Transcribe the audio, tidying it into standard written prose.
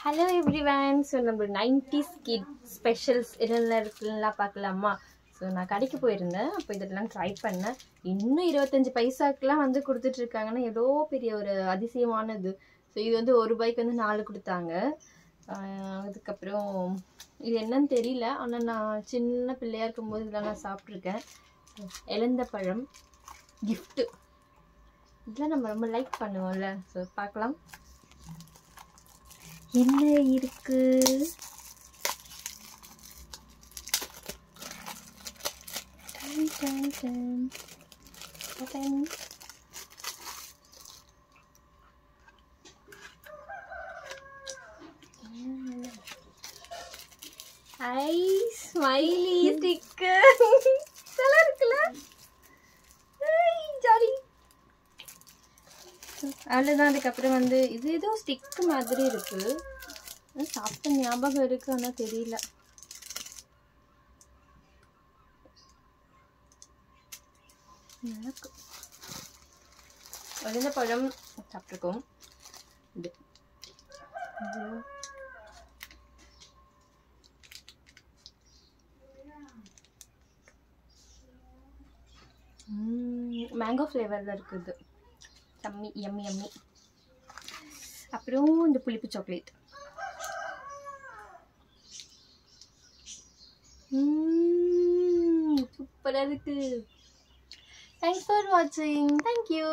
Hello everyone. So நம்ம 90s kid specials என்னெல்லாம் இருக்குலாம் பார்க்கலாமா? ஸோ நான் கடைக்கு போயிருந்தேன். அப்போ இதெல்லாம் ட்ரை பண்ணேன். இன்னும் 25 பைசாக்கெலாம் வந்து கொடுத்துட்டு இருக்காங்கன்னா எவ்வளோ பெரிய ஒரு அதிசயமானது. ஸோ இது வந்து ₹1 வந்து 4 கொடுத்தாங்க. அதுக்கப்புறம் இது என்னன்னு தெரியல. ஆனால் நான் சின்ன பிள்ளையாக இருக்கும்போது இதெல்லாம் நான் சாப்பிட்ருக்கேன். இலந்த பழம் கிஃப்ட்டு இதெல்லாம் நம்ம ரொம்ப லைக் பண்ணுவோம்ல. ஸோ பார்க்கலாம் என்ன இருக்கு. ஐ ஸ்மைலி ஸ்டிக்கர் நல்லா இருக்குல்ல. ஜாலி. அவ்வளோதான். அதுக்கப்புறம் வந்து இது ஏதோ ஸ்டிக்கு மாதிரி இருக்கு. சாப்பிட்ட ஞாபகம் இருக்கு, ஆனால் தெரியல. எனக்கு இலந்த பழம் சாப்பிட்ருக்கோம். இது மேங்கோ ஃப்ளேவரில் இருக்குது. Yummy yummy yummy. அப்புறம் இந்த புளிப்பு சாக்லேட். சூப்பராக இருக்கு. தேங்க்ஸ் ஃபார் வாட்சிங். தேங்க்யூ.